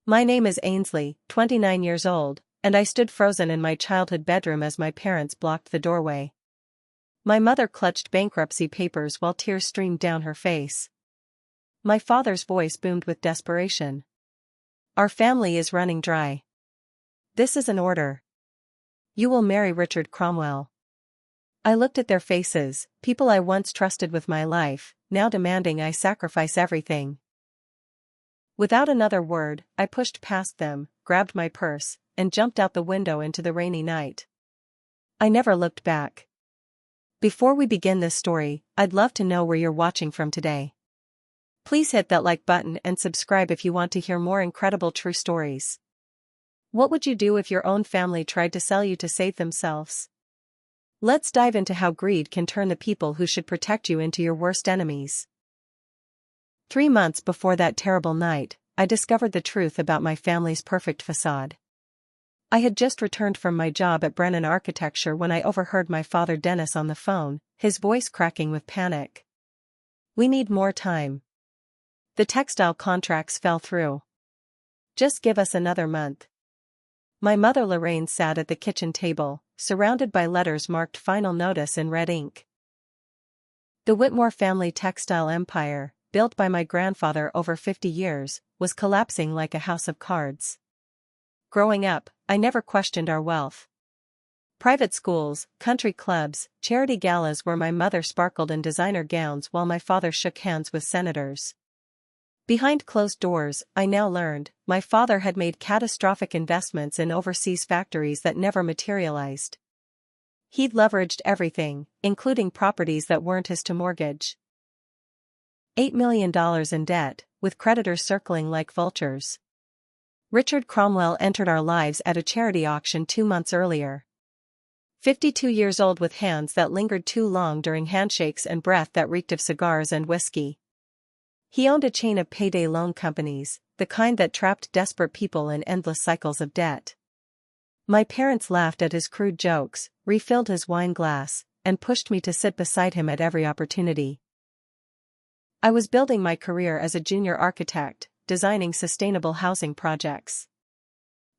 My name is Ainsley, 29 years old, and I stood frozen in my childhood bedroom as my parents blocked the doorway. My mother clutched bankruptcy papers while tears streamed down her face. My father's voice boomed with desperation. Our family is running dry. This is an order. You will marry Richard Cromwell. I looked at their faces, people I once trusted with my life, now demanding I sacrifice everything. Without another word, I pushed past them, grabbed my purse, and jumped out the window into the rainy night. I never looked back. Before we begin this story, I'd love to know where you're watching from today. Please hit that like button and subscribe if you want to hear more incredible true stories. What would you do if your own family tried to sell you to save themselves? Let's dive into how greed can turn the people who should protect you into your worst enemies. 3 months before that terrible night, I discovered the truth about my family's perfect facade. I had just returned from my job at Brennan Architecture when I overheard my father Dennis on the phone, his voice cracking with panic. We need more time. The textile contracts fell through. Just give us another month. My mother Lorraine sat at the kitchen table, surrounded by letters marked final notice in red ink. The Whitmore family textile empire, built by my grandfather over 50 years, was collapsing like a house of cards. Growing up, I never questioned our wealth. Private schools, country clubs, charity galas where my mother sparkled in designer gowns while my father shook hands with senators. Behind closed doors, I now learned, my father had made catastrophic investments in overseas factories that never materialized. He'd leveraged everything, including properties that weren't his to mortgage. $8 million in debt, with creditors circling like vultures. Richard Cromwell entered our lives at a charity auction 2 months earlier. 52 years old with hands that lingered too long during handshakes and breath that reeked of cigars and whiskey. He owned a chain of payday loan companies, the kind that trapped desperate people in endless cycles of debt. My parents laughed at his crude jokes, refilled his wine glass, and pushed me to sit beside him at every opportunity. I was building my career as a junior architect, designing sustainable housing projects.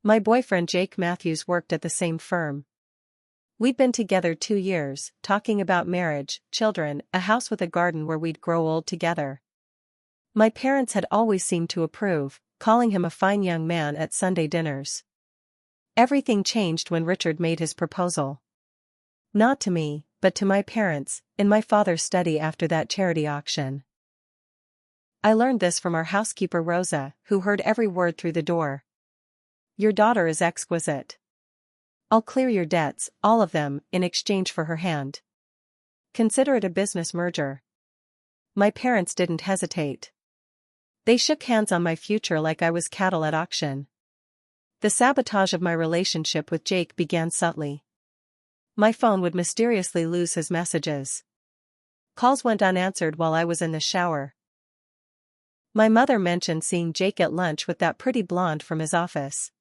My boyfriend Jake Matthews worked at the same firm. We'd been together 2 years, talking about marriage, children, a house with a garden where we'd grow old together. My parents had always seemed to approve, calling him a fine young man at Sunday dinners. Everything changed when Richard made his proposal. Not to me, but to my parents, in my father's study after that charity auction. I learned this from our housekeeper Rosa, who heard every word through the door. Your daughter is exquisite. I'll clear your debts, all of them, in exchange for her hand. Consider it a business merger. My parents didn't hesitate. They shook hands on my future like I was cattle at auction. The sabotage of my relationship with Jake began subtly. My phone would mysteriously lose his messages. Calls went unanswered while I was in the shower. My mother mentioned seeing Jake at lunch with that pretty blonde from his office.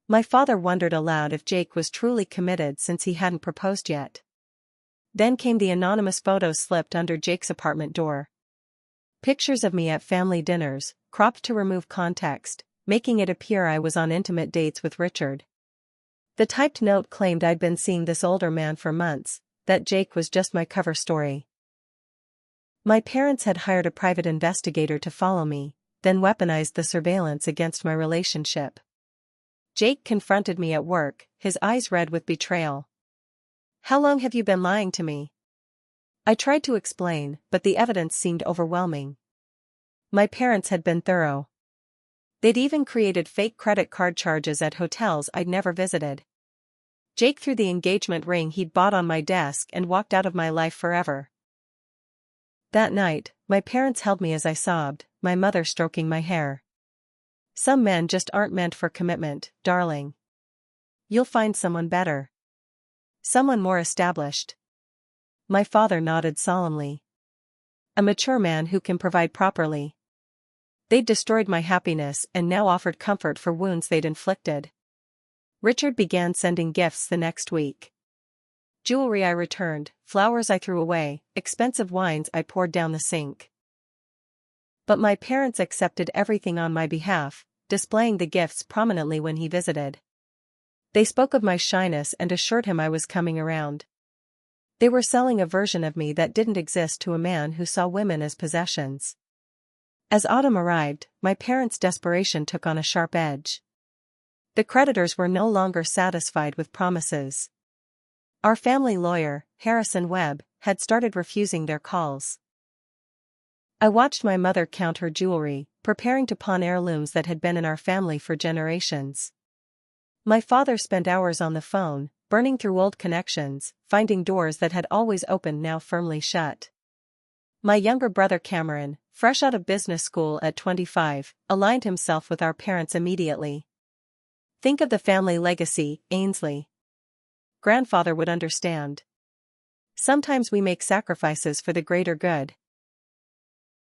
My father wondered aloud if Jake was truly committed since he hadn't proposed yet. Then came the anonymous photos slipped under Jake's apartment door. Pictures of me at family dinners, cropped to remove context, making it appear I was on intimate dates with Richard. The typed note claimed I'd been seeing this older man for months, that Jake was just my cover story. My parents had hired a private investigator to follow me, then weaponized the surveillance against my relationship. Jake confronted me at work, his eyes red with betrayal. How long have you been lying to me? I tried to explain, but the evidence seemed overwhelming. My parents had been thorough. They'd even created fake credit card charges at hotels I'd never visited. Jake threw the engagement ring he'd bought on my desk and walked out of my life forever. That night, my parents held me as I sobbed, my mother stroking my hair. Some men just aren't meant for commitment, darling. You'll find someone better. Someone more established. My father nodded solemnly. A mature man who can provide properly. They'd destroyed my happiness and now offered comfort for wounds they'd inflicted. Richard began sending gifts the next week. Jewelry I returned, flowers I threw away, expensive wines I poured down the sink. But my parents accepted everything on my behalf, displaying the gifts prominently when he visited. They spoke of my shyness and assured him I was coming around. They were selling a version of me that didn't exist to a man who saw women as possessions. As autumn arrived, my parents' desperation took on a sharp edge. The creditors were no longer satisfied with promises. Our family lawyer, Harrison Webb, had started refusing their calls. I watched my mother count her jewelry, preparing to pawn heirlooms that had been in our family for generations. My father spent hours on the phone, burning through old connections, finding doors that had always opened now firmly shut. My younger brother Cameron, fresh out of business school at 25, aligned himself with our parents immediately. Think of the family legacy, Ainsley. Grandfather would understand. Sometimes we make sacrifices for the greater good.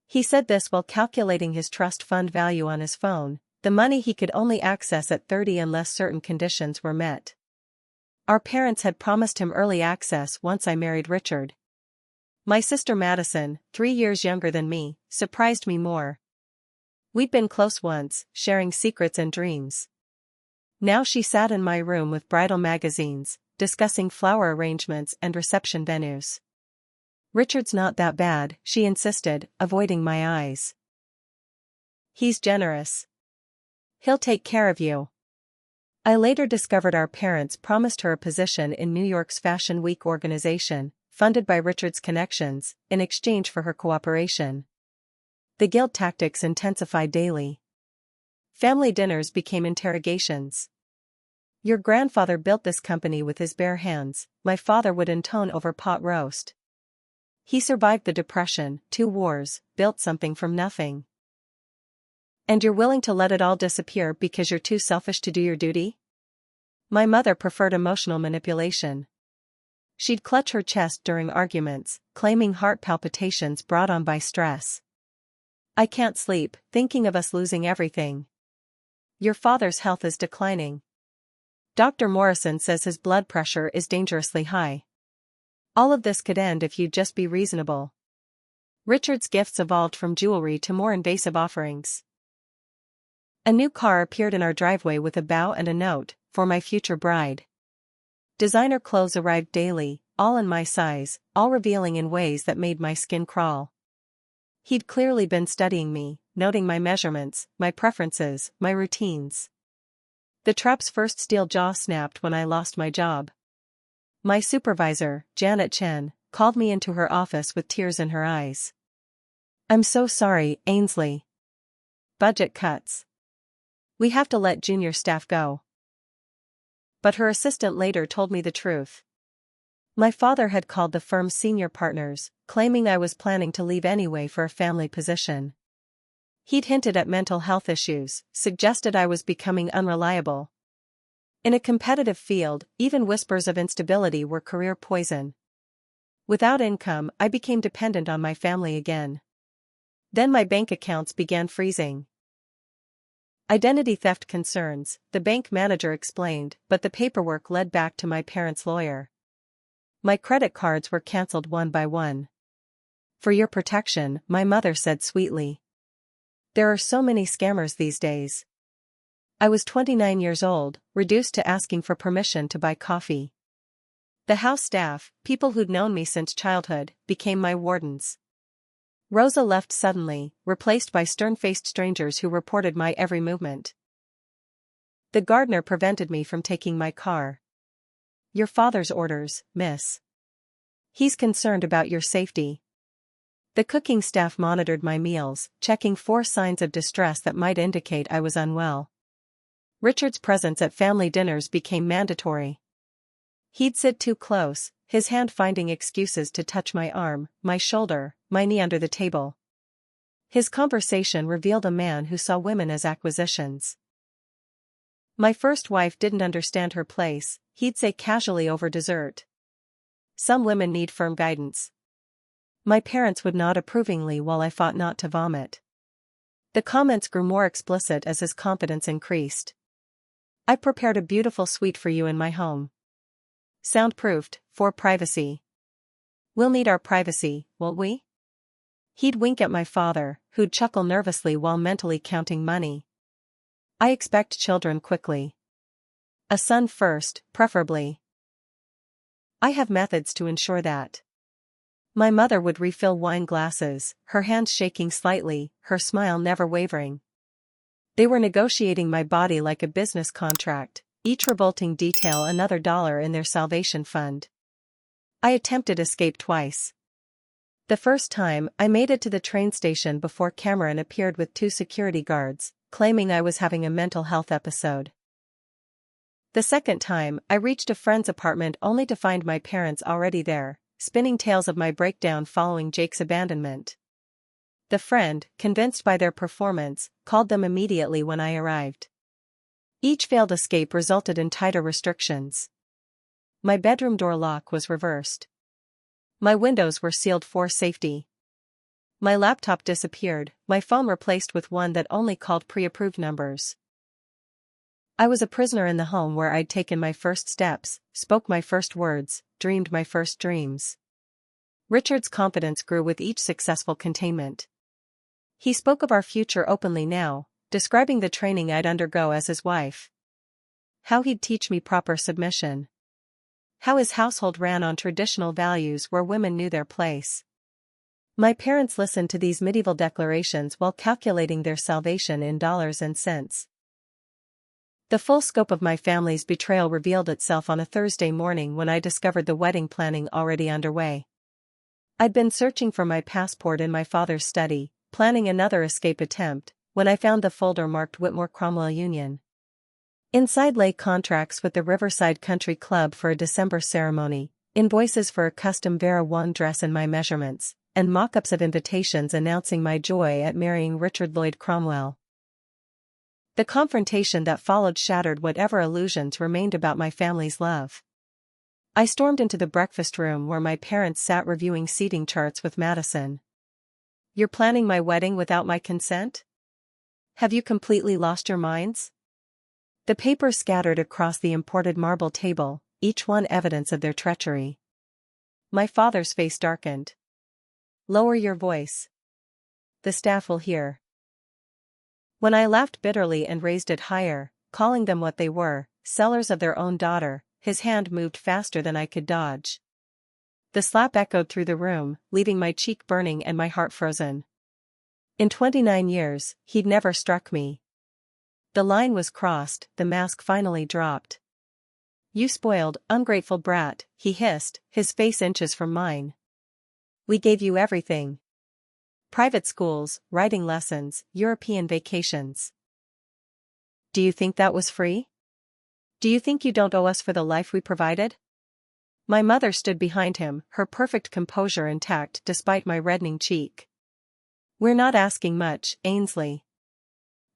He said this while calculating his trust fund value on his phone, the money he could only access at 30 unless certain conditions were met. Our parents had promised him early access once I married Richard. My sister Madison, 3 years younger than me, surprised me more. We'd been close once, sharing secrets and dreams. Now she sat in my room with bridal magazines, discussing flower arrangements and reception venues. Richard's not that bad, she insisted, avoiding my eyes. He's generous. He'll take care of you. I later discovered our parents promised her a position in New York's Fashion Week organization, funded by Richard's connections, in exchange for her cooperation. The guilt tactics intensified daily. Family dinners became interrogations. Your grandfather built this company with his bare hands, my father would intone over pot roast. He survived the Depression, 2 wars, built something from nothing. And you're willing to let it all disappear because you're too selfish to do your duty? My mother preferred emotional manipulation. She'd clutch her chest during arguments, claiming heart palpitations brought on by stress. I can't sleep, thinking of us losing everything. Your father's health is declining. Dr. Morrison says his blood pressure is dangerously high. All of this could end if you'd just be reasonable. Richard's gifts evolved from jewelry to more invasive offerings. A new car appeared in our driveway with a bow and a note, for my future bride. Designer clothes arrived daily, all in my size, all revealing in ways that made my skin crawl. He'd clearly been studying me, noting my measurements, my preferences, my routines. The trap's first steel jaw snapped when I lost my job. My supervisor, Janet Chen, called me into her office with tears in her eyes. I'm so sorry, Ainsley. Budget cuts. We have to let junior staff go. But her assistant later told me the truth. My father had called the firm's senior partners, claiming I was planning to leave anyway for a family position. He'd hinted at mental health issues, suggested I was becoming unreliable. In a competitive field, even whispers of instability were career poison. Without income, I became dependent on my family again. Then my bank accounts began freezing. Identity theft concerns, the bank manager explained, but the paperwork led back to my parents' lawyer. My credit cards were canceled one by one. For your protection, my mother said sweetly. There are so many scammers these days. I was 29 years old, reduced to asking for permission to buy coffee. The house staff, people who'd known me since childhood, became my wardens. Rosa left suddenly, replaced by stern-faced strangers who reported my every movement. The gardener prevented me from taking my car. Your father's orders, miss. He's concerned about your safety. The cooking staff monitored my meals, checking for signs of distress that might indicate I was unwell. Richard's presence at family dinners became mandatory. He'd sit too close, his hand finding excuses to touch my arm, my shoulder, my knee under the table. His conversation revealed a man who saw women as acquisitions. My first wife didn't understand her place, he'd say casually over dessert. Some women need firm guidance. My parents would nod approvingly while I fought not to vomit. The comments grew more explicit as his confidence increased. I prepared a beautiful suite for you in my home. Soundproofed, for privacy. We'll need our privacy, won't we? He'd wink at my father, who'd chuckle nervously while mentally counting money. I expect children quickly. A son first, preferably. I have methods to ensure that. My mother would refill wine glasses, her hands shaking slightly, her smile never wavering. They were negotiating my body like a business contract, each revolting detail another dollar in their salvation fund. I attempted escape twice. The first time, I made it to the train station before Cameron appeared with 2 security guards, claiming I was having a mental health episode. The second time, I reached a friend's apartment only to find my parents already there, spinning tales of my breakdown following Jake's abandonment. The friend, convinced by their performance, called them immediately when I arrived. Each failed escape resulted in tighter restrictions. My bedroom door lock was reversed. My windows were sealed for safety. My laptop disappeared, my phone replaced with one that only called pre-approved numbers. I was a prisoner in the home where I'd taken my first steps, spoke my first words, dreamed my first dreams. Richard's confidence grew with each successful containment. He spoke of our future openly now, describing the training I'd undergo as his wife. How he'd teach me proper submission. How his household ran on traditional values where women knew their place. My parents listened to these medieval declarations while calculating their salvation in dollars and cents. The full scope of my family's betrayal revealed itself on a Thursday morning when I discovered the wedding planning already underway. I'd been searching for my passport in my father's study, planning another escape attempt, when I found the folder marked Whitmore Cromwell Union. Inside lay contracts with the Riverside Country Club for a December ceremony, invoices for a custom Vera Wang dress in my measurements, and mock-ups of invitations announcing my joy at marrying Richard Lloyd Cromwell. The confrontation that followed shattered whatever illusions remained about my family's love. I stormed into the breakfast room where my parents sat reviewing seating charts with Madison. "You're planning my wedding without my consent? Have you completely lost your minds?" The papers scattered across the imported marble table, each one evidence of their treachery. My father's face darkened. "Lower your voice. The staff will hear." When I laughed bitterly and raised it higher, calling them what they were, sellers of their own daughter, his hand moved faster than I could dodge. The slap echoed through the room, leaving my cheek burning and my heart frozen. In 29 years, he'd never struck me. The line was crossed, the mask finally dropped. "You spoiled, ungrateful brat," he hissed, his face inches from mine. "We gave you everything. Private schools, writing lessons, European vacations. Do you think that was free? Do you think you don't owe us for the life we provided?" My mother stood behind him, her perfect composure intact despite my reddening cheek. "We're not asking much, Ainsley.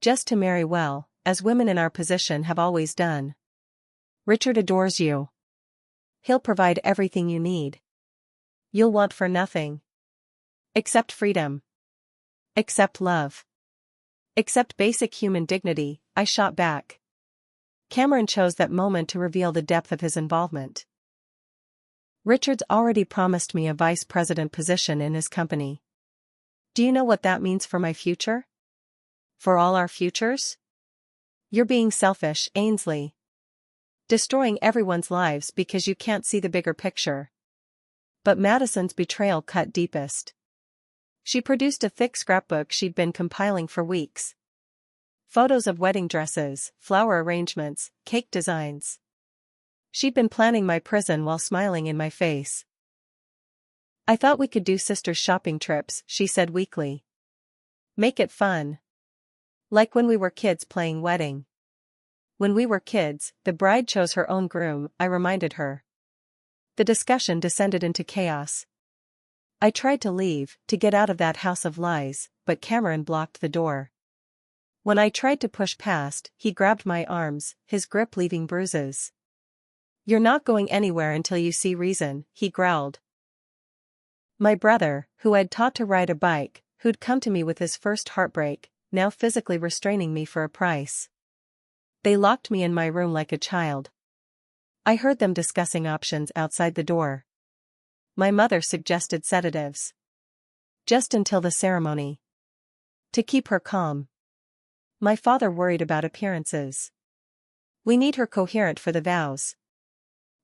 Just to marry well, as women in our position have always done. Richard adores you. He'll provide everything you need. You'll want for nothing. Except freedom. Except love. Except basic human dignity," I shot back. Cameron chose that moment to reveal the depth of his involvement. "Richard's already promised me a vice president position in his company. Do you know what that means for my future? For all our futures? You're being selfish, Ainsley. Destroying everyone's lives because you can't see the bigger picture." But Madison's betrayal cut deepest. She produced a thick scrapbook she'd been compiling for weeks. Photos of wedding dresses, flower arrangements, cake designs. She'd been planning my prison while smiling in my face. "I thought we could do sisters' shopping trips," she said weakly. "Make it fun. Like when we were kids playing wedding." "When we were kids, the bride chose her own groom," I reminded her. The discussion descended into chaos. I tried to leave, to get out of that house of lies, but Cameron blocked the door. When I tried to push past, he grabbed my arms, his grip leaving bruises. "You're not going anywhere until you see reason," he growled. My brother, who I'd taught to ride a bike, who'd come to me with his first heartbreak, now physically restraining me for a price. They locked me in my room like a child. I heard them discussing options outside the door. My mother suggested sedatives. Just until the ceremony. To keep her calm. My father worried about appearances. We need her coherent for the vows.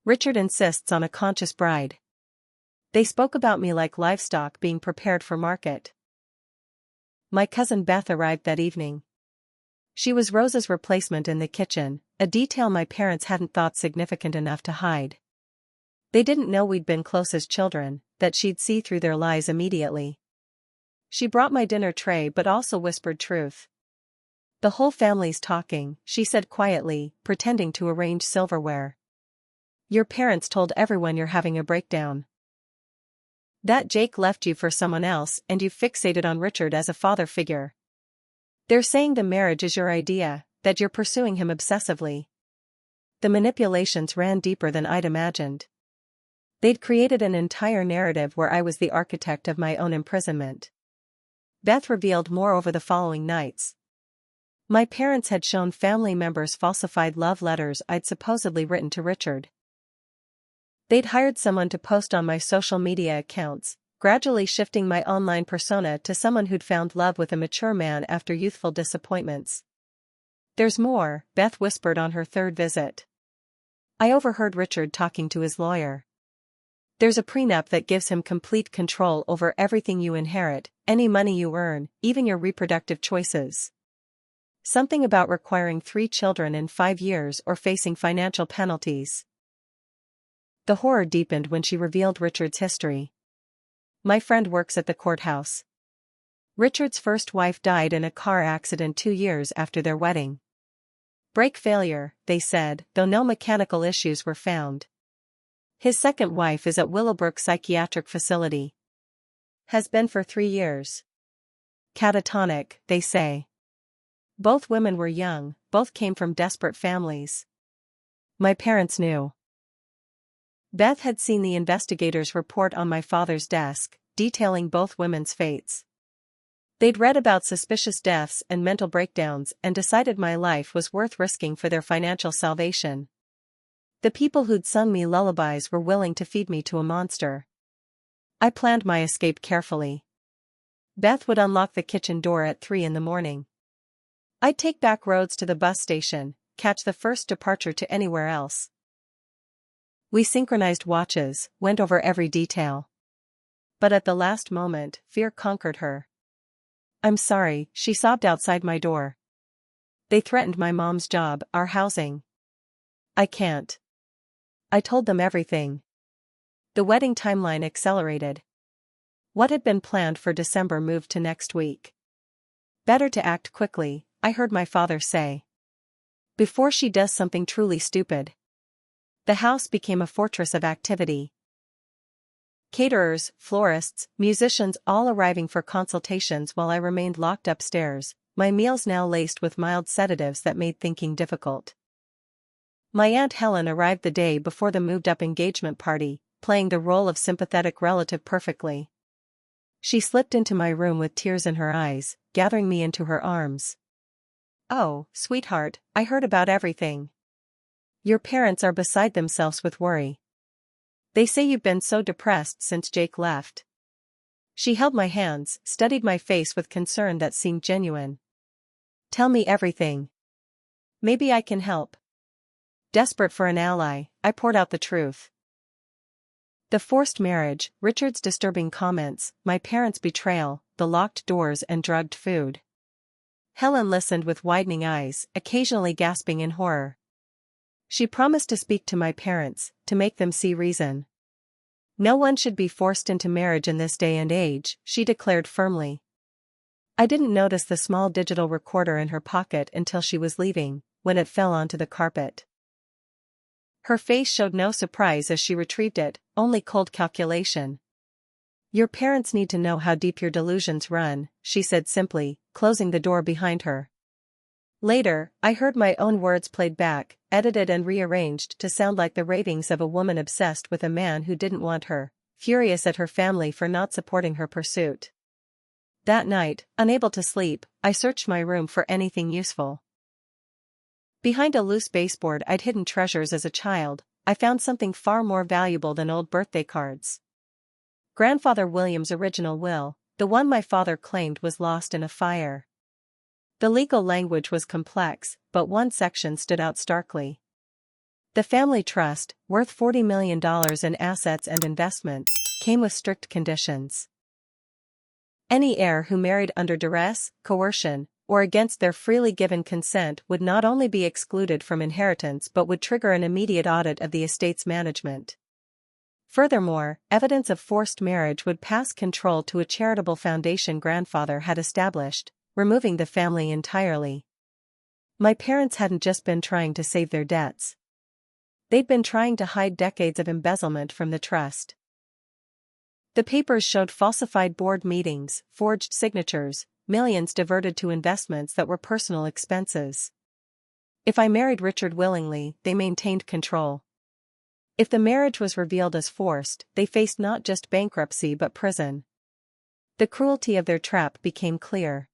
Richard insists on a conscious bride. They spoke about me like livestock being prepared for market. My cousin Beth arrived that evening. She was Rose's replacement in the kitchen, a detail my parents hadn't thought significant enough to hide. They didn't know we'd been close as children, that she'd see through their lies immediately. She brought my dinner tray but also whispered truth. The whole family's talking, she said quietly, pretending to arrange silverware. Your parents told everyone you're having a breakdown. That Jake left you for someone else and you fixated on Richard as a father figure. They're saying the marriage is your idea, that you're pursuing him obsessively. The manipulations ran deeper than I'd imagined. They'd created an entire narrative where I was the architect of my own imprisonment. Beth revealed more over the following nights. My parents had shown family members falsified love letters I'd supposedly written to Richard. They'd hired someone to post on my social media accounts, gradually shifting my online persona to someone who'd found love with a mature man after youthful disappointments. There's more, Beth whispered on her third visit. I overheard Richard talking to his lawyer. There's a prenup that gives him complete control over everything you inherit, any money you earn, even your reproductive choices. Something about requiring 3 children in 5 years or facing financial penalties. The horror deepened when she revealed Richard's history. My friend works at the courthouse. Richard's first wife died in a car accident 2 years after their wedding. Brake failure, they said, though no mechanical issues were found. His second wife is at Willowbrook Psychiatric Facility. Has been for 3 years. Catatonic, they say. Both women were young, both came from desperate families. My parents knew. Beth had seen the investigators' report on my father's desk, detailing both women's fates. They'd read about suspicious deaths and mental breakdowns and decided my life was worth risking for their financial salvation. The people who'd sung me lullabies were willing to feed me to a monster. I planned my escape carefully. Beth would unlock the kitchen door at 3 in the morning. I'd take back roads to the bus station, catch the first departure to anywhere else. We synchronized watches, went over every detail. But at the last moment, fear conquered her. I'm sorry, she sobbed outside my door. They threatened my mom's job, our housing. I can't. I told them everything. The wedding timeline accelerated. What had been planned for December moved to next week. Better to act quickly, I heard my father say. Before she does something truly stupid. The house became a fortress of activity. Caterers, florists, musicians all arriving for consultations while I remained locked upstairs, my meals now laced with mild sedatives that made thinking difficult. My Aunt Helen arrived the day before the moved-up engagement party, playing the role of sympathetic relative perfectly. She slipped into my room with tears in her eyes, gathering me into her arms. Oh, sweetheart, I heard about everything. Your parents are beside themselves with worry. They say you've been so depressed since Jake left. She held my hands, studied my face with concern that seemed genuine. Tell me everything. Maybe I can help. Desperate for an ally, I poured out the truth. The forced marriage, Richard's disturbing comments, my parents' betrayal, the locked doors and drugged food. Helen listened with widening eyes, occasionally gasping in horror. She promised to speak to my parents, to make them see reason. No one should be forced into marriage in this day and age, she declared firmly. I didn't notice the small digital recorder in her pocket until she was leaving, when it fell onto the carpet. Her face showed no surprise as she retrieved it, only cold calculation. Your parents need to know how deep your delusions run, she said simply, closing the door behind her. Later, I heard my own words played back, edited and rearranged to sound like the ravings of a woman obsessed with a man who didn't want her, furious at her family for not supporting her pursuit. That night, unable to sleep, I searched my room for anything useful. Behind a loose baseboard I'd hidden treasures as a child, I found something far more valuable than old birthday cards. Grandfather William's original will, the one my father claimed was lost in a fire. The legal language was complex, but one section stood out starkly. The family trust, worth $40 million in assets and investments, came with strict conditions. Any heir who married under duress, coercion, or against their freely given consent would not only be excluded from inheritance but would trigger an immediate audit of the estate's management. Furthermore, evidence of forced marriage would pass control to a charitable foundation grandfather had established, removing the family entirely. My parents hadn't just been trying to save their debts. They'd been trying to hide decades of embezzlement from the trust. The papers showed falsified board meetings, forged signatures, millions diverted to investments that were personal expenses. If I married Richard willingly, they maintained control. If the marriage was revealed as forced, they faced not just bankruptcy but prison. The cruelty of their trap became clear.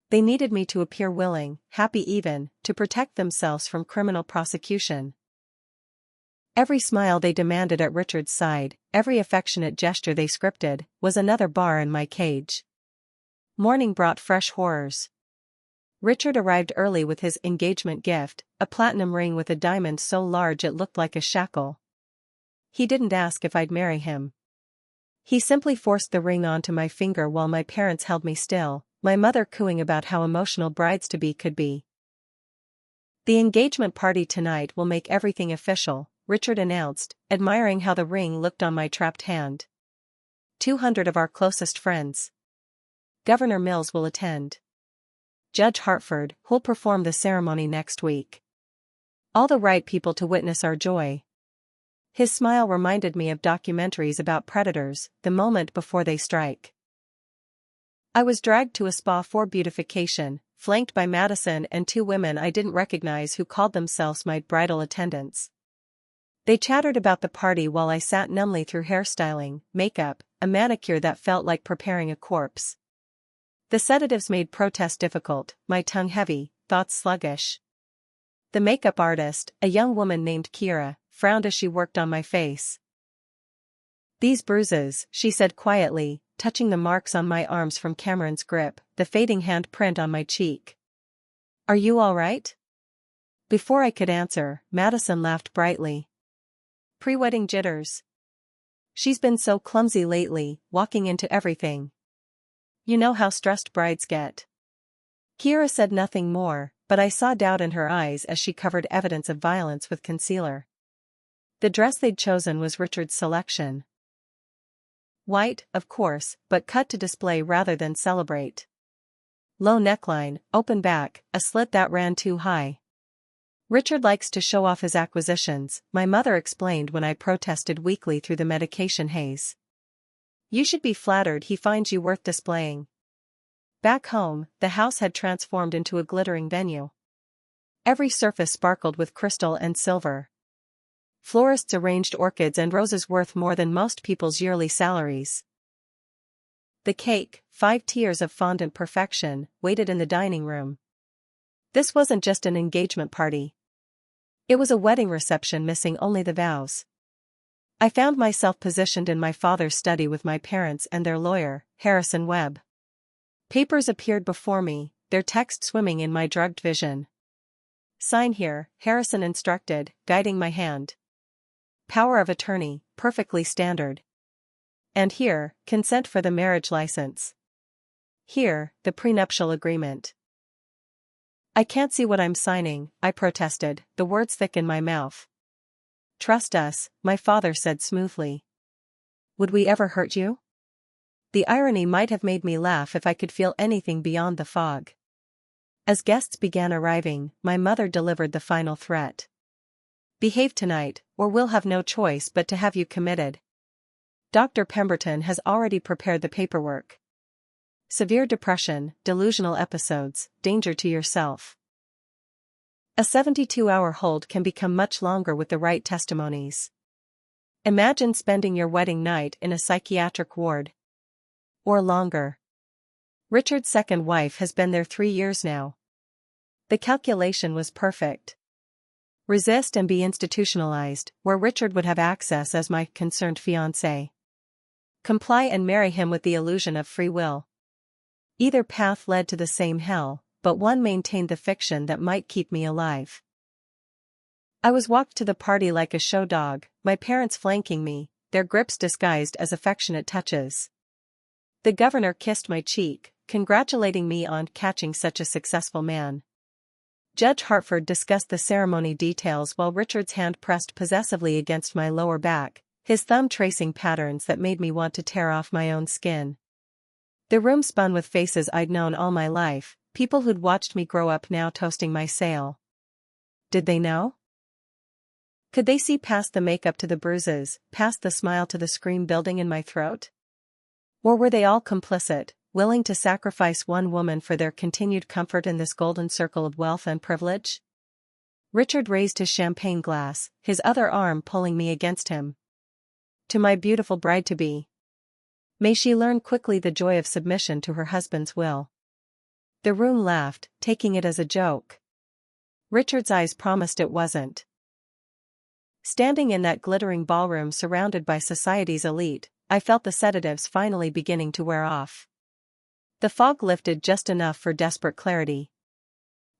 They needed me to appear willing, happy even, to protect themselves from criminal prosecution. Every smile they demanded at Richard's side, every affectionate gesture they scripted, was another bar in my cage. Morning brought fresh horrors. Richard arrived early with his engagement gift, a platinum ring with a diamond so large it looked like a shackle. He didn't ask if I'd marry him. He simply forced the ring onto my finger while my parents held me still, my mother cooing about how emotional brides-to-be could be. "The engagement party tonight will make everything official," Richard announced, admiring how the ring looked on my trapped hand. 200 of our closest friends. Governor Mills will attend. Judge Hartford, who'll perform the ceremony next week. All the right people to witness our joy. His smile reminded me of documentaries about predators, the moment before they strike. I was dragged to a spa for beautification, flanked by Madison and two women I didn't recognize who called themselves my bridal attendants. They chattered about the party while I sat numbly through hairstyling, makeup, a manicure that felt like preparing a corpse. The sedatives made protest difficult, my tongue heavy, thoughts sluggish. The makeup artist, a young woman named Kira, frowned as she worked on my face. "These bruises," she said quietly, touching the marks on my arms from Cameron's grip, the fading handprint on my cheek. "Are you all right?" Before I could answer, Madison laughed brightly. "Pre-wedding jitters. She's been so clumsy lately, walking into everything. You know how stressed brides get." Kira said nothing more, but I saw doubt in her eyes as she covered evidence of violence with concealer. The dress they'd chosen was Richard's selection. White, of course, but cut to display rather than celebrate. Low neckline, open back, a slit that ran too high. "Richard likes to show off his acquisitions," my mother explained when I protested weakly through the medication haze. "You should be flattered he finds you worth displaying." Back home, the house had transformed into a glittering venue. Every surface sparkled with crystal and silver. Florists arranged orchids and roses worth more than most people's yearly salaries. The cake, 5 tiers of fondant perfection, waited in the dining room. This wasn't just an engagement party. It was a wedding reception missing only the vows. I found myself positioned in my father's study with my parents and their lawyer, Harrison Webb. Papers appeared before me, their text swimming in my drugged vision. "Sign here," Harrison instructed, guiding my hand. "Power of attorney, perfectly standard. And here, consent for the marriage license. Here, the prenuptial agreement." "I can't see what I'm signing," I protested, the words thick in my mouth. "Trust us," my father said smoothly. "Would we ever hurt you?" The irony might have made me laugh if I could feel anything beyond the fog. As guests began arriving, my mother delivered the final threat. "Behave tonight, or we'll have no choice but to have you committed. Dr. Pemberton has already prepared the paperwork. Severe depression, delusional episodes, danger to yourself." A 72-hour hold can become much longer with the right testimonies. Imagine spending your wedding night in a psychiatric ward. Or longer. Richard's second wife has been there 3 years now. The calculation was perfect. Resist and be institutionalized, where Richard would have access as my concerned fiancé. Comply and marry him with the illusion of free will. Either path led to the same hell, but one maintained the fiction that might keep me alive. I was walked to the party like a show dog, my parents flanking me, their grips disguised as affectionate touches. The governor kissed my cheek, congratulating me on catching such a successful man. Judge Hartford discussed the ceremony details while Richard's hand pressed possessively against my lower back, his thumb tracing patterns that made me want to tear off my own skin. The room spun with faces I'd known all my life, people who'd watched me grow up now toasting my sale. Did they know? Could they see past the makeup to the bruises, past the smile to the scream building in my throat? Or were they all complicit, willing to sacrifice one woman for their continued comfort in this golden circle of wealth and privilege? Richard raised his champagne glass, his other arm pulling me against him. To my beautiful bride-to-be. May she learn quickly the joy of submission to her husband's will. The room laughed, taking it as a joke. Richard's eyes promised it wasn't. Standing in that glittering ballroom surrounded by society's elite, I felt the sedatives finally beginning to wear off. The fog lifted just enough for desperate clarity.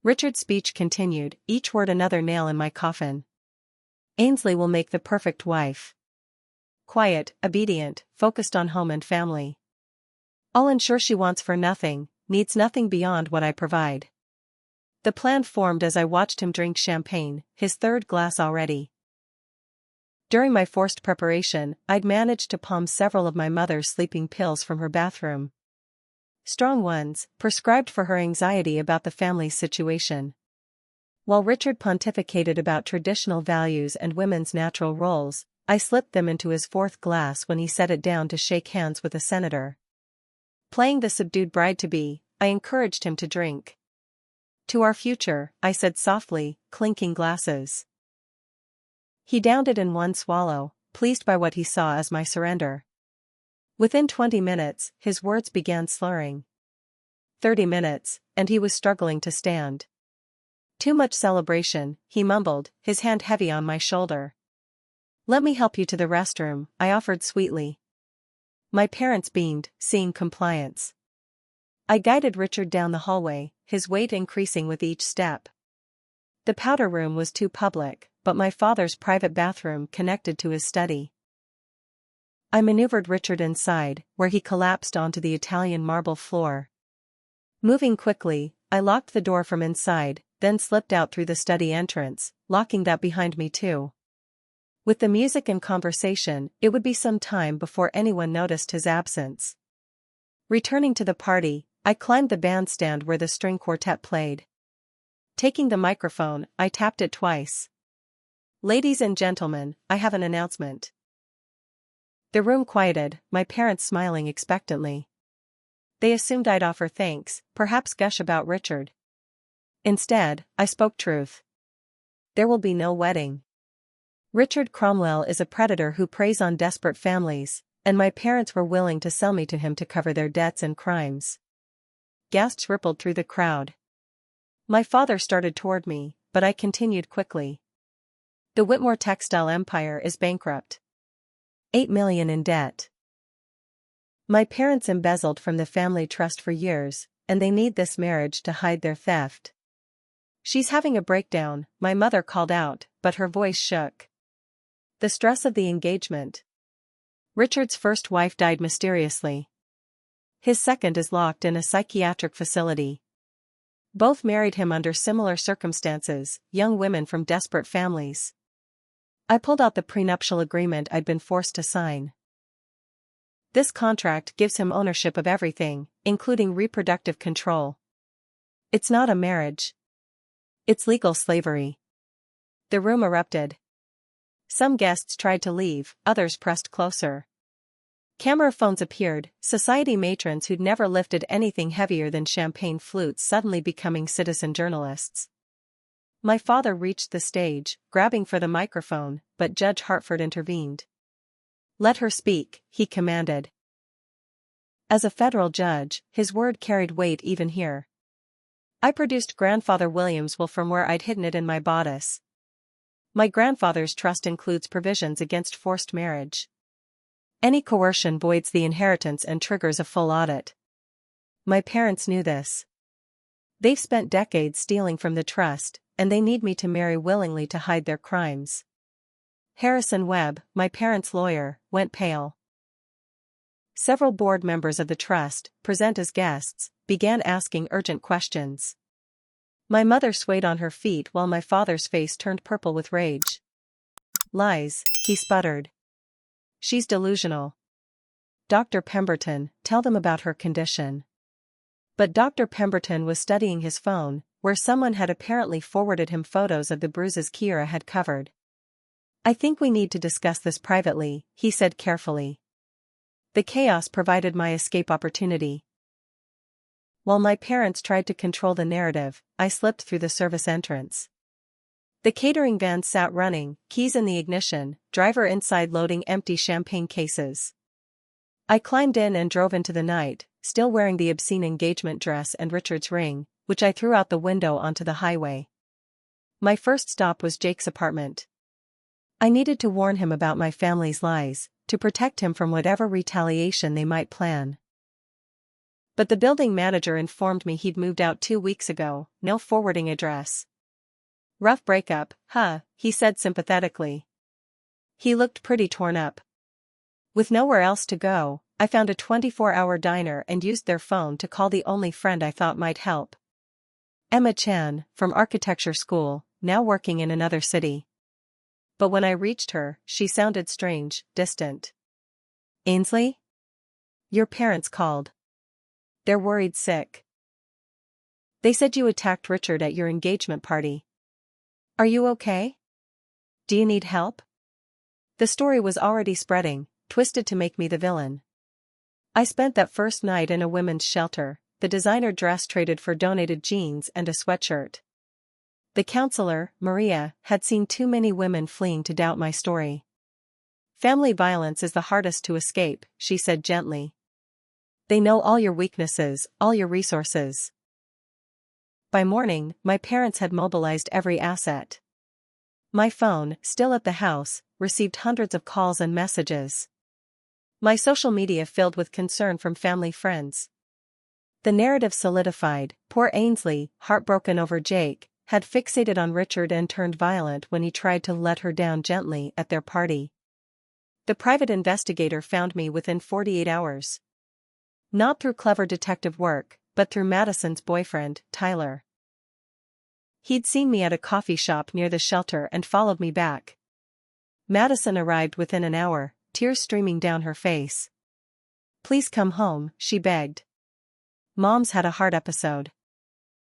Richard's speech continued, each word another nail in my coffin. Ainsley will make the perfect wife. Quiet, obedient, focused on home and family. I'll ensure she wants for nothing, needs nothing beyond what I provide. The plan formed as I watched him drink champagne, his third glass already. During my forced preparation, I'd managed to palm several of my mother's sleeping pills from her bathroom. Strong ones, prescribed for her anxiety about the family's situation. While Richard pontificated about traditional values and women's natural roles, I slipped them into his fourth glass when he set it down to shake hands with a senator. Playing the subdued bride-to-be, I encouraged him to drink. To our future, I said softly, clinking glasses. He downed it in one swallow, pleased by what he saw as my surrender. Within 20 minutes, his words began slurring. 30 minutes, and he was struggling to stand. Too much celebration, he mumbled, his hand heavy on my shoulder. Let me help you to the restroom, I offered sweetly. My parents beamed, seeing compliance. I guided Richard down the hallway, his weight increasing with each step. The powder room was too public, but my father's private bathroom connected to his study. I maneuvered Richard inside, where he collapsed onto the Italian marble floor. Moving quickly, I locked the door from inside, then slipped out through the study entrance, locking that behind me too. With the music and conversation, it would be some time before anyone noticed his absence. Returning to the party, I climbed the bandstand where the string quartet played. Taking the microphone, I tapped it twice. Ladies and gentlemen, I have an announcement. The room quieted, my parents smiling expectantly. They assumed I'd offer thanks, perhaps gush about Richard. Instead, I spoke truth. There will be no wedding. Richard Cromwell is a predator who preys on desperate families, and my parents were willing to sell me to him to cover their debts and crimes. Gasps rippled through the crowd. My father started toward me, but I continued quickly. The Whitmore textile empire is bankrupt. 8 million in debt. My parents embezzled from the family trust for years, and they need this marriage to hide their theft. She's having a breakdown, my mother called out, but her voice shook. The stress of the engagement. Richard's first wife died mysteriously. His second is locked in a psychiatric facility. Both married him under similar circumstances, young women from desperate families. I pulled out the prenuptial agreement I'd been forced to sign. This contract gives him ownership of everything, including reproductive control. It's not a marriage. It's legal slavery. The room erupted. Some guests tried to leave, others pressed closer. Camera phones appeared, society matrons who'd never lifted anything heavier than champagne flutes suddenly becoming citizen journalists. My father reached the stage, grabbing for the microphone, but Judge Hartford intervened. Let her speak, he commanded. As a federal judge, his word carried weight even here. I produced Grandfather William's will from where I'd hidden it in my bodice. My grandfather's trust includes provisions against forced marriage. Any coercion voids the inheritance and triggers a full audit. My parents knew this. They've spent decades stealing from the trust, and they need me to marry willingly to hide their crimes. Harrison Webb, my parents' lawyer, went pale. Several board members of the trust, present as guests, began asking urgent questions. My mother swayed on her feet while my father's face turned purple with rage. Lies, he sputtered. She's delusional. Dr. Pemberton, tell them about her condition. But Dr. Pemberton was studying his phone, where someone had apparently forwarded him photos of the bruises Kira had covered. I think we need to discuss this privately, he said carefully. The chaos provided my escape opportunity. While my parents tried to control the narrative, I slipped through the service entrance. The catering van sat running, keys in the ignition, driver inside loading empty champagne cases. I climbed in and drove into the night, still wearing the obscene engagement dress and Richard's ring, which I threw out the window onto the highway. My first stop was Jake's apartment. I needed to warn him about my family's lies, to protect him from whatever retaliation they might plan. But the building manager informed me he'd moved out 2 weeks ago, no forwarding address. Rough breakup, huh, he said sympathetically. He looked pretty torn up. With nowhere else to go, I found a 24-hour diner and used their phone to call the only friend I thought might help. Emma Chan, from architecture school, now working in another city. But when I reached her, she sounded strange, distant. Ainsley? Your parents called. They're worried sick. They said you attacked Richard at your engagement party. Are you okay? Do you need help? The story was already spreading, twisted to make me the villain. I spent that first night in a women's shelter, the designer dress traded for donated jeans and a sweatshirt. The counselor, Maria, had seen too many women fleeing to doubt my story. Family violence is the hardest to escape, she said gently. They know all your weaknesses, all your resources. By morning, my parents had mobilized every asset. My phone, still at the house, received hundreds of calls and messages. My social media filled with concern from family friends. The narrative solidified. Poor Ainsley, heartbroken over Jake, had fixated on Richard and turned violent when he tried to let her down gently at their party. The private investigator found me within 48 hours. Not through clever detective work, but through Madison's boyfriend, Tyler. He'd seen me at a coffee shop near the shelter and followed me back. Madison arrived within an hour, tears streaming down her face. Please come home, she begged. Mom's had a heart episode.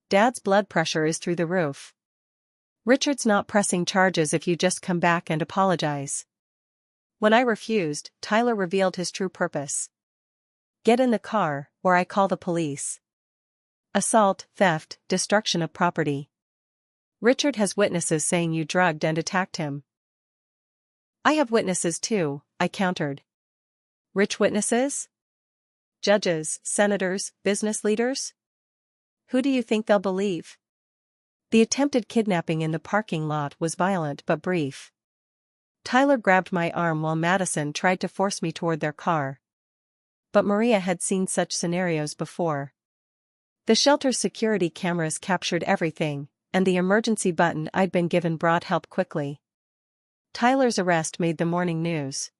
Dad's blood pressure is through the roof. Richard's not pressing charges if you just come back and apologize. When I refused, Tyler revealed his true purpose. Get in the car, or I call the police. Assault, theft, destruction of property. Richard has witnesses saying you drugged and attacked him. I have witnesses too, I countered. Rich witnesses? Judges, senators, business leaders? Who do you think they'll believe? The attempted kidnapping in the parking lot was violent but brief. Tyler grabbed my arm while Madison tried to force me toward their car. But Maria had seen such scenarios before. The shelter's security cameras captured everything, and the emergency button I'd been given brought help quickly. Tyler's arrest made the morning news.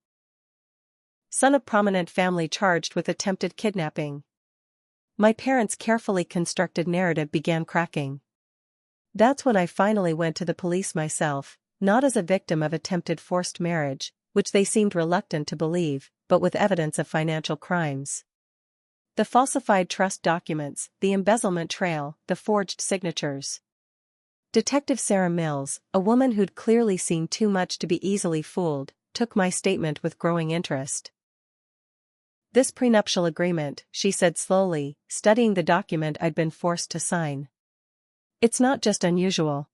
Son of prominent family charged with attempted kidnapping. My parents' carefully constructed narrative began cracking. That's when I finally went to the police myself, not as a victim of attempted forced marriage, which they seemed reluctant to believe, but with evidence of financial crimes. The falsified trust documents, the embezzlement trail, the forged signatures. Detective Sarah Mills, a woman who'd clearly seen too much to be easily fooled, took my statement with growing interest. This prenuptial agreement, she said slowly, studying the document I'd been forced to sign. It's not just unusual.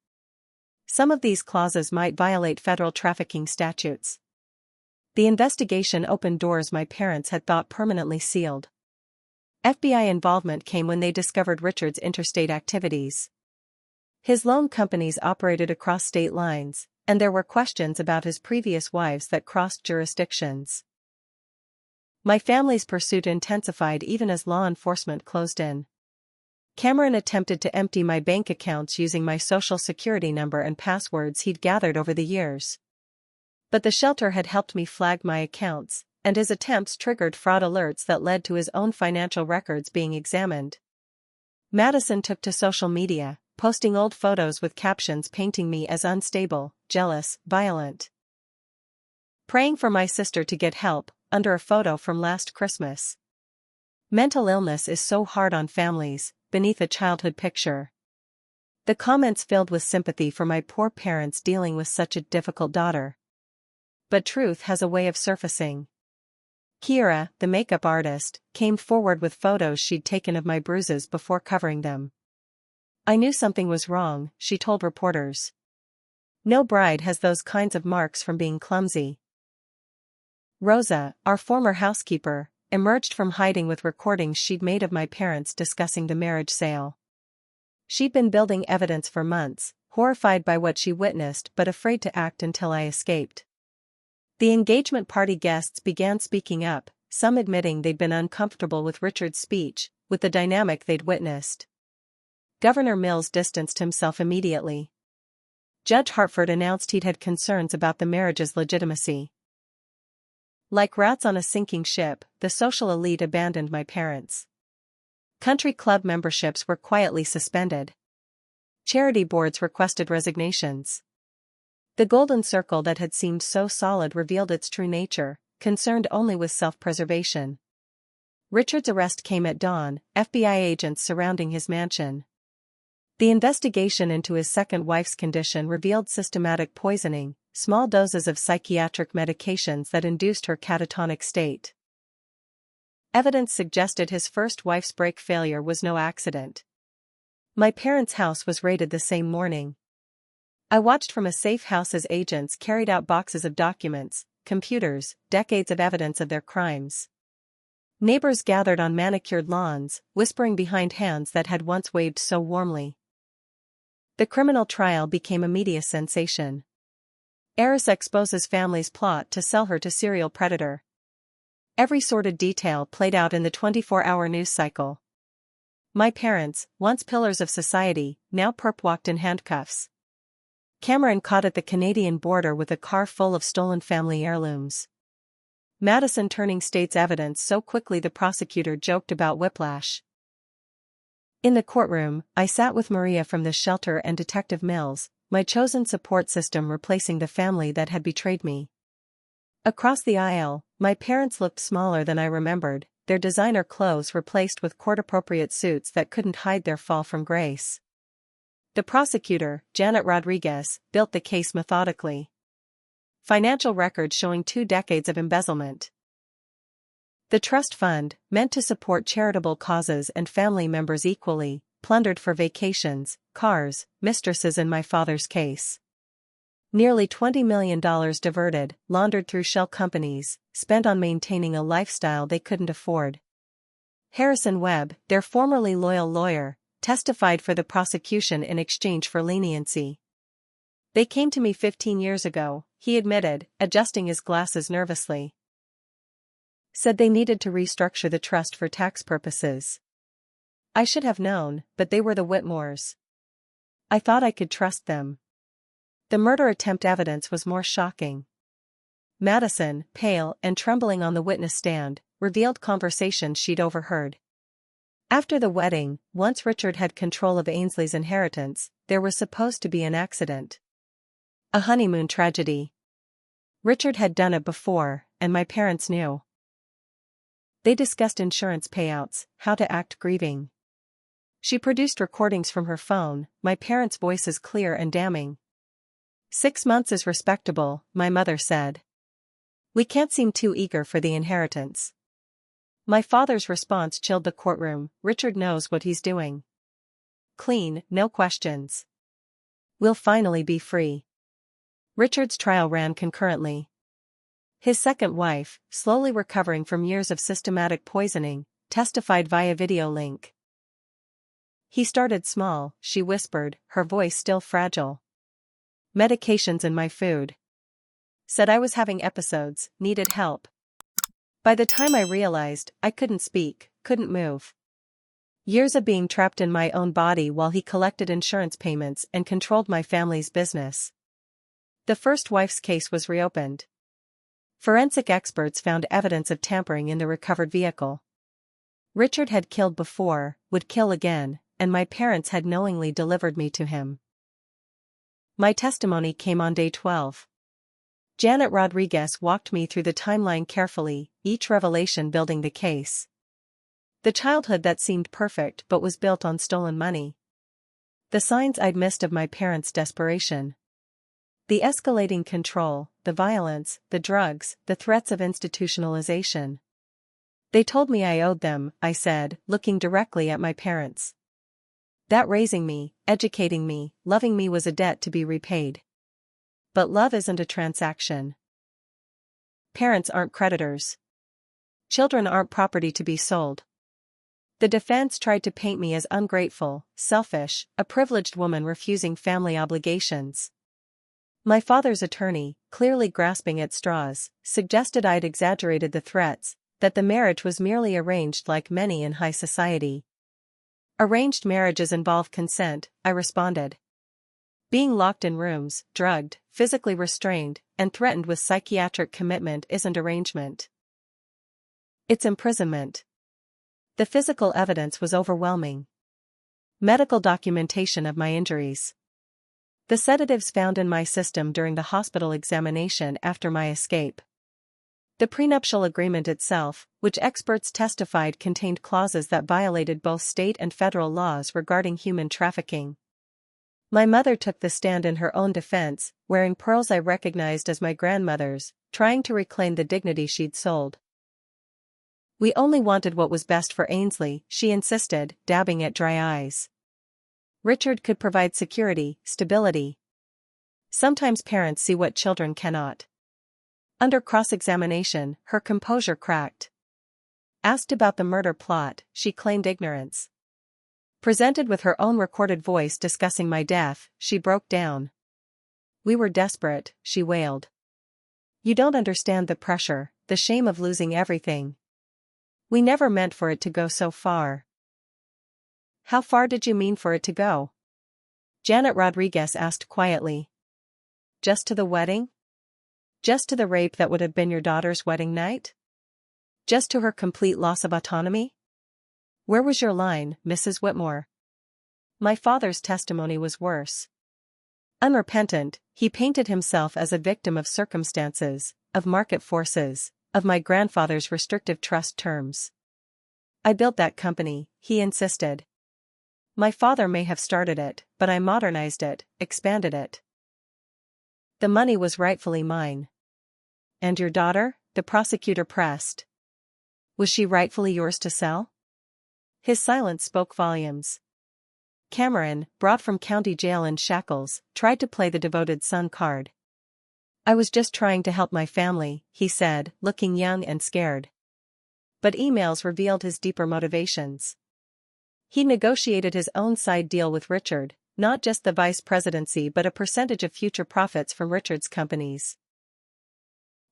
Some of these clauses might violate federal trafficking statutes. The investigation opened doors my parents had thought permanently sealed. FBI involvement came when they discovered Richard's interstate activities. His loan companies operated across state lines, and there were questions about his previous wives that crossed jurisdictions. My family's pursuit intensified even as law enforcement closed in. Cameron attempted to empty my bank accounts using my social security number and passwords he'd gathered over the years. But the shelter had helped me flag my accounts, and his attempts triggered fraud alerts that led to his own financial records being examined. Madison took to social media, posting old photos with captions painting me as unstable, jealous, violent. Praying for my sister to get help, under a photo from last Christmas. Mental illness is so hard on families, beneath a childhood picture. The comments filled with sympathy for my poor parents dealing with such a difficult daughter. But truth has a way of surfacing. Kiera, the makeup artist, came forward with photos she'd taken of my bruises before covering them. I knew something was wrong, she told reporters. No bride has those kinds of marks from being clumsy. Rosa, our former housekeeper, emerged from hiding with recordings she'd made of my parents discussing the marriage sale. She'd been building evidence for months, horrified by what she witnessed but afraid to act until I escaped. The engagement party guests began speaking up, some admitting they'd been uncomfortable with Richard's speech, with the dynamic they'd witnessed. Governor Mills distanced himself immediately. Judge Hartford announced he'd had concerns about the marriage's legitimacy. Like rats on a sinking ship, the social elite abandoned my parents. Country club memberships were quietly suspended. Charity boards requested resignations. The golden circle that had seemed so solid revealed its true nature, concerned only with self-preservation. Richard's arrest came at dawn, FBI agents surrounding his mansion. The investigation into his second wife's condition revealed systematic poisoning, small doses of psychiatric medications that induced her catatonic state. Evidence suggested his first wife's brake failure was no accident. My parents' house was raided the same morning. I watched from a safe house as agents carried out boxes of documents, computers, decades of evidence of their crimes. Neighbors gathered on manicured lawns, whispering behind hands that had once waved so warmly. The criminal trial became a media sensation. Heiress exposes family's plot to sell her to serial predator. Every sordid detail played out in the 24-hour news cycle. My parents, once pillars of society, now perp-walked in handcuffs. Cameron caught at the Canadian border with a car full of stolen family heirlooms. Madison turning state's evidence so quickly the prosecutor joked about whiplash. In the courtroom, I sat with Maria from the shelter and Detective Mills, my chosen support system replacing the family that had betrayed me. Across the aisle, my parents looked smaller than I remembered, their designer clothes replaced with court-appropriate suits that couldn't hide their fall from grace. The prosecutor, Janet Rodriguez, built the case methodically. Financial records showing 2 decades of embezzlement. The trust fund, meant to support charitable causes and family members equally, plundered for vacations, cars, mistresses in my father's case. Nearly $20 million diverted, laundered through shell companies, spent on maintaining a lifestyle they couldn't afford. Harrison Webb, their formerly loyal lawyer, testified for the prosecution in exchange for leniency. They came to me 15 years ago, he admitted, adjusting his glasses nervously. Said they needed to restructure the trust for tax purposes. I should have known, but they were the Whitmores. I thought I could trust them. The murder attempt evidence was more shocking. Madison, pale and trembling on the witness stand, revealed conversations she'd overheard. After the wedding, once Richard had control of Ainsley's inheritance, there was supposed to be an accident. A honeymoon tragedy. Richard had done it before, and my parents knew. They discussed insurance payouts, how to act grieving. She produced recordings from her phone, my parents' voices clear and damning. 6 months is respectable, my mother said. We can't seem too eager for the inheritance. My father's response chilled the courtroom, Richard knows what he's doing. Clean, no questions. We'll finally be free. Richard's trial ran concurrently. His second wife, slowly recovering from years of systematic poisoning, testified via video link. He started small, she whispered, her voice still fragile. Medications in my food. Said I was having episodes, needed help. By the time I realized, I couldn't speak, couldn't move. Years of being trapped in my own body while he collected insurance payments and controlled my family's business. The first wife's case was reopened. Forensic experts found evidence of tampering in the recovered vehicle. Richard had killed before, would kill again, and my parents had knowingly delivered me to him. My testimony came on day 12. Janet Rodriguez walked me through the timeline carefully, each revelation building the case. The childhood that seemed perfect but was built on stolen money. The signs I'd missed of my parents' desperation. The escalating control, the violence, the drugs, the threats of institutionalization. They told me I owed them, I said, looking directly at my parents. That raising me, educating me, loving me was a debt to be repaid. But love isn't a transaction. Parents aren't creditors. Children aren't property to be sold. The defense tried to paint me as ungrateful, selfish, a privileged woman refusing family obligations. My father's attorney, clearly grasping at straws, suggested I'd exaggerated the threats, that the marriage was merely arranged like many in high society. Arranged marriages involve consent, I responded. Being locked in rooms, drugged, physically restrained, and threatened with psychiatric commitment isn't arrangement. It's imprisonment. The physical evidence was overwhelming. Medical documentation of my injuries. The sedatives found in my system during the hospital examination after my escape. The prenuptial agreement itself, which experts testified contained clauses that violated both state and federal laws regarding human trafficking. My mother took the stand in her own defense, wearing pearls I recognized as my grandmother's, trying to reclaim the dignity she'd sold. We only wanted what was best for Ainsley, she insisted, dabbing at dry eyes. Richard could provide security, stability. Sometimes parents see what children cannot. Under cross-examination, her composure cracked. Asked about the murder plot, she claimed ignorance. Presented with her own recorded voice discussing my death, she broke down. We were desperate, she wailed. You don't understand the pressure, the shame of losing everything. We never meant for it to go so far. How far did you mean for it to go? Janet Rodriguez asked quietly. Just to the wedding? Just to the rape that would have been your daughter's wedding night? Just to her complete loss of autonomy? Where was your line, Mrs. Whitmore? My father's testimony was worse. Unrepentant, he painted himself as a victim of circumstances, of market forces, of my grandfather's restrictive trust terms. I built that company, he insisted. My father may have started it, but I modernized it, expanded it. The money was rightfully mine. And your daughter? The prosecutor pressed. Was she rightfully yours to sell? His silence spoke volumes. Cameron, brought from county jail in shackles, tried to play the devoted son card. I was just trying to help my family, he said, looking young and scared. But emails revealed his deeper motivations. He negotiated his own side deal with Richard, not just the vice presidency but a percentage of future profits from Richard's companies.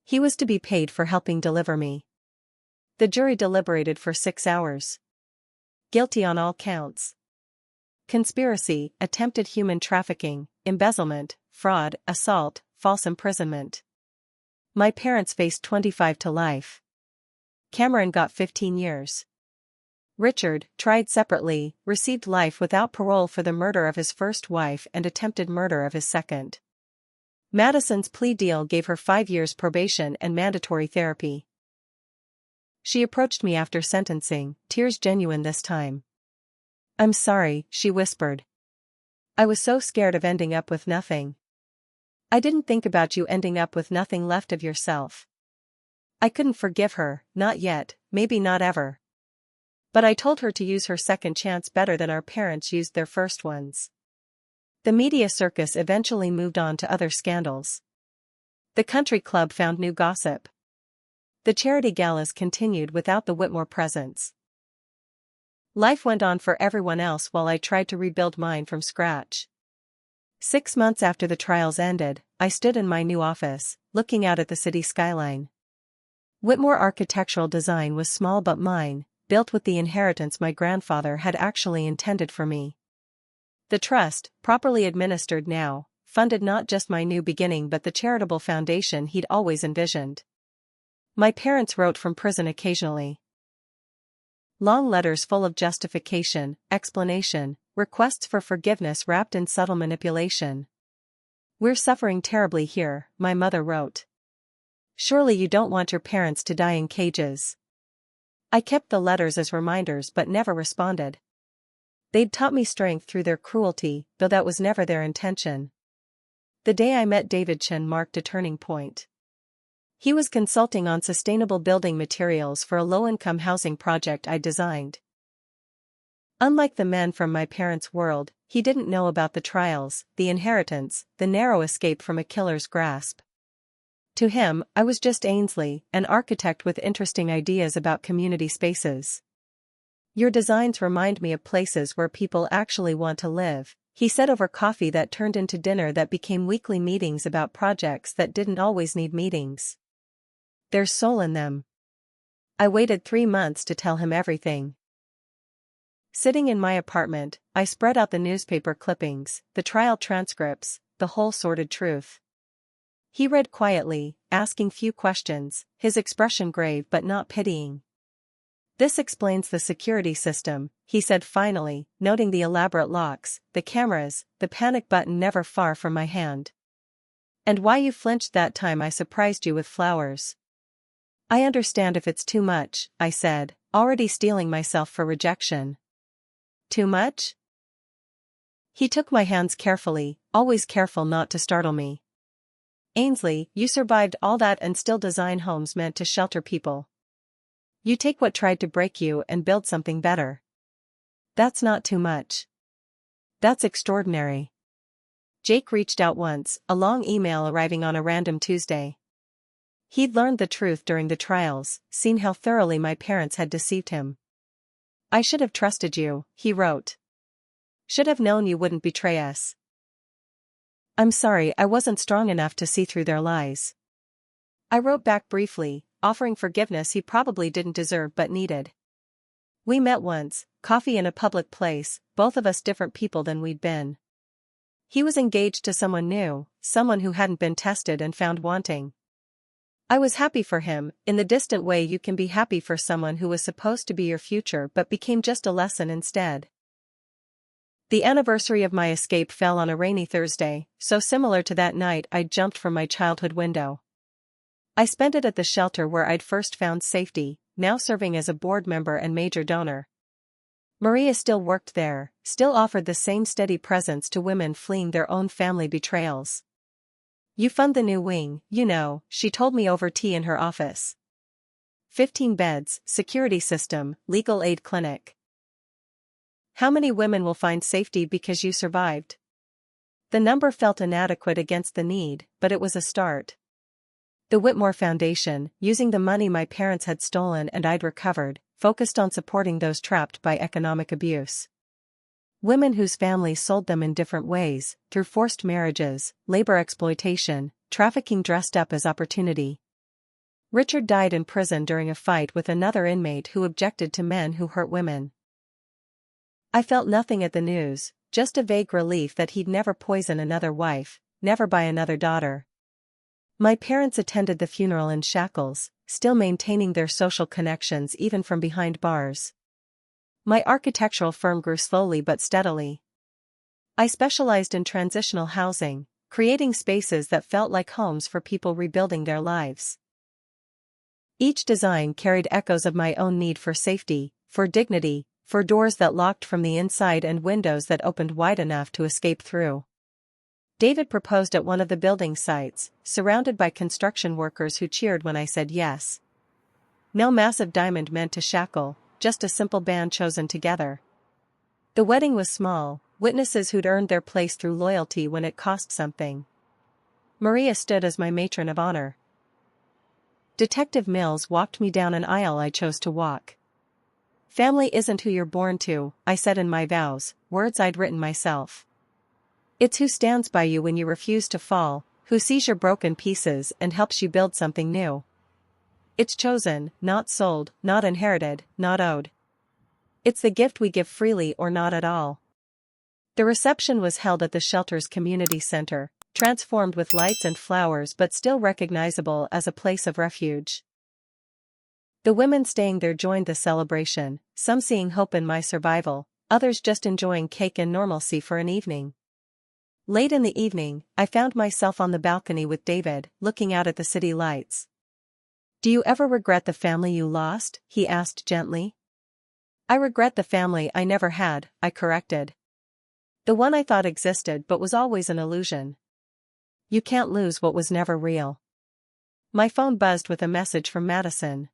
He was to be paid for helping deliver me. The jury deliberated for 6 hours. Guilty on all counts. Conspiracy, attempted human trafficking, embezzlement, fraud, assault, false imprisonment. My parents faced 25 to life. Cameron got 15 years. Richard, tried separately, received life without parole for the murder of his first wife and attempted murder of his second. Madison's plea deal gave her 5 years probation and mandatory therapy. She approached me after sentencing, tears genuine this time. I'm sorry, she whispered. I was so scared of ending up with nothing. I didn't think about you ending up with nothing left of yourself. I couldn't forgive her, not yet, maybe not ever. But I told her to use her second chance better than our parents used their first ones. The media circus eventually moved on to other scandals. The country club found new gossip. The charity galas continued without the Whitmore presence. Life went on for everyone else while I tried to rebuild mine from scratch. 6 months after the trials ended, I stood in my new office, looking out at the city skyline. Whitmore architectural design was small but mine, built with the inheritance my grandfather had actually intended for me. The trust, properly administered now, funded not just my new beginning but the charitable foundation he'd always envisioned. My parents wrote from prison occasionally. Long letters full of justification, explanation, requests for forgiveness wrapped in subtle manipulation. "We're suffering terribly here," my mother wrote. "Surely you don't want your parents to die in cages." I kept the letters as reminders but never responded. They'd taught me strength through their cruelty, though that was never their intention. The day I met David Chen marked a turning point. He was consulting on sustainable building materials for a low-income housing project I designed. Unlike the men from my parents' world, he didn't know about the trials, the inheritance, the narrow escape from a killer's grasp. To him, I was just Ainsley, an architect with interesting ideas about community spaces. "Your designs remind me of places where people actually want to live," he said over coffee that turned into dinner that became weekly meetings about projects that didn't always need meetings. "There's soul in them." I waited 3 months to tell him everything. Sitting in my apartment, I spread out the newspaper clippings, the trial transcripts, the whole sordid truth. He read quietly, asking few questions, his expression grave but not pitying. "This explains the security system," he said finally, noting the elaborate locks, the cameras, the panic button never far from my hand. "And why you flinched that time I surprised you with flowers." "I understand if it's too much," I said, already steeling myself for rejection. "Too much?" He took my hands carefully, always careful not to startle me. "Ainsley, you survived all that and still design homes meant to shelter people. You take what tried to break you and build something better. That's not too much. That's extraordinary." Jake reached out once, a long email arriving on a random Tuesday. He'd learned the truth during the trials, seen how thoroughly my parents had deceived him. "I should have trusted you," he wrote. "Should have known you wouldn't betray us. I'm sorry I wasn't strong enough to see through their lies." I wrote back briefly, offering forgiveness he probably didn't deserve but needed. We met once, coffee in a public place, both of us different people than we'd been. He was engaged to someone new, someone who hadn't been tested and found wanting. I was happy for him, in the distant way you can be happy for someone who was supposed to be your future but became just a lesson instead. The anniversary of my escape fell on a rainy Thursday, so similar to that night I'd jumped from my childhood window. I spent it at the shelter where I'd first found safety, now serving as a board member and major donor. Maria still worked there, still offered the same steady presence to women fleeing their own family betrayals. "You fund the new wing, you know," she told me over tea in her office. 15 beds, security system, legal aid clinic. "How many women will find safety because you survived?" The number felt inadequate against the need, but it was a start. The Whitmore Foundation, using the money my parents had stolen and I'd recovered, focused on supporting those trapped by economic abuse. Women whose families sold them in different ways, through forced marriages, labor exploitation, trafficking dressed up as opportunity. Richard died in prison during a fight with another inmate who objected to men who hurt women. I felt nothing at the news, just a vague relief that he'd never poison another wife, never buy another daughter. My parents attended the funeral in shackles, still maintaining their social connections even from behind bars. My architectural firm grew slowly but steadily. I specialized in transitional housing, creating spaces that felt like homes for people rebuilding their lives. Each design carried echoes of my own need for safety, for dignity, for doors that locked from the inside and windows that opened wide enough to escape through. David proposed at one of the building sites, surrounded by construction workers who cheered when I said yes. No massive diamond meant to shackle, just a simple band chosen together. The wedding was small, witnesses who'd earned their place through loyalty when it cost something. Maria stood as my matron of honor. Detective Mills walked me down an aisle I chose to walk. "Family isn't who you're born to," I said in my vows, words I'd written myself. "It's who stands by you when you refuse to fall, who sees your broken pieces and helps you build something new. It's chosen, not sold, not inherited, not owed." It's the gift we give freely or not at all. The reception was held at the shelter's community center, transformed with lights and flowers but still recognizable as a place of refuge. The women staying there joined the celebration, some seeing hope in my survival, others just enjoying cake and normalcy for an evening. Late in the evening, I found myself on the balcony with David, looking out at the city lights. "Do you ever regret the family you lost?" he asked gently. "I regret the family I never had," I corrected. "The one I thought existed but was always an illusion." "You can't lose what was never real." My phone buzzed with a message from Madison.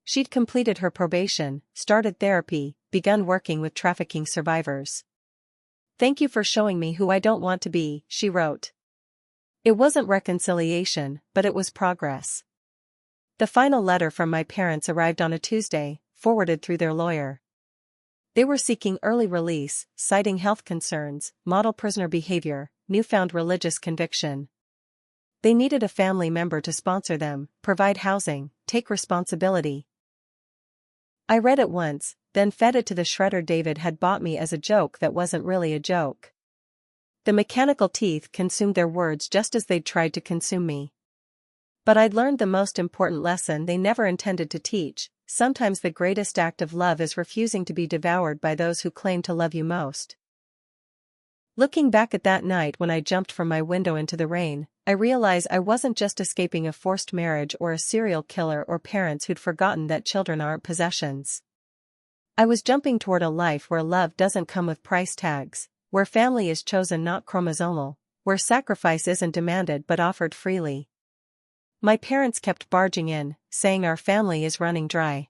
She'd completed her probation, started therapy, begun working with trafficking survivors. "Thank you for showing me who I don't want to be," she wrote. It wasn't reconciliation, but it was progress. The final letter from my parents arrived on a Tuesday, forwarded through their lawyer. They were seeking early release, citing health concerns, model prisoner behavior, newfound religious conviction. They needed a family member to sponsor them, provide housing, take responsibility. I read it once, then fed it to the shredder David had bought me as a joke that wasn't really a joke. The mechanical teeth consumed their words just as they'd tried to consume me. But I'd learned the most important lesson they never intended to teach: sometimes the greatest act of love is refusing to be devoured by those who claim to love you most. Looking back at that night when I jumped from my window into the rain, I realize I wasn't just escaping a forced marriage or a serial killer or parents who'd forgotten that children aren't possessions. I was jumping toward a life where love doesn't come with price tags, where family is chosen not chromosomal, where sacrifice isn't demanded but offered freely. My parents kept barging in, saying our family is running dry.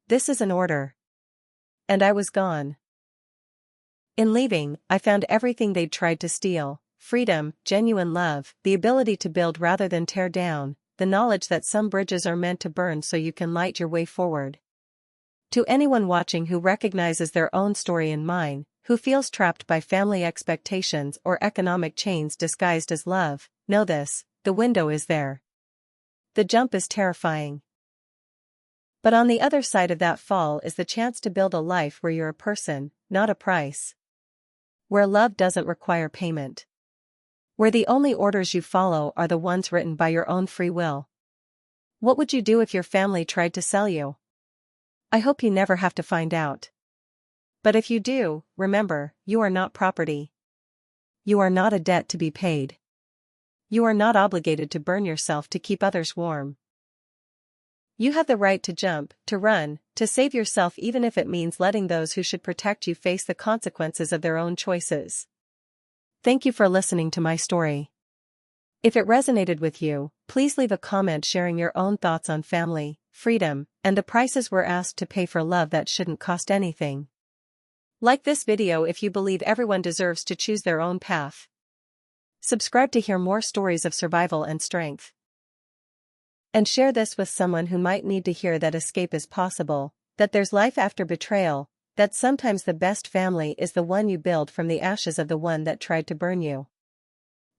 This is an order. And I was gone. In leaving, I found everything they'd tried to steal: freedom, genuine love, the ability to build rather than tear down, the knowledge that some bridges are meant to burn so you can light your way forward. To anyone watching who recognizes their own story in mine, who feels trapped by family expectations or economic chains disguised as love, know this: the window is there. The jump is terrifying. But on the other side of that fall is the chance to build a life where you're a person, not a price. Where love doesn't require payment. Where the only orders you follow are the ones written by your own free will. What would you do if your family tried to sell you? I hope you never have to find out. But if you do, remember, you are not property. You are not a debt to be paid. You are not obligated to burn yourself to keep others warm. You have the right to jump, to run, to save yourself, even if it means letting those who should protect you face the consequences of their own choices. Thank you for listening to my story. If it resonated with you, please leave a comment sharing your own thoughts on family, freedom, and the prices we're asked to pay for love that shouldn't cost anything. Like this video if you believe everyone deserves to choose their own path. Subscribe to hear more stories of survival and strength. And share this with someone who might need to hear that escape is possible, that there's life after betrayal, that sometimes the best family is the one you build from the ashes of the one that tried to burn you.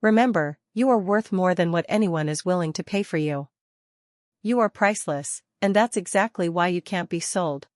Remember, you are worth more than what anyone is willing to pay for you. You are priceless, and that's exactly why you can't be sold.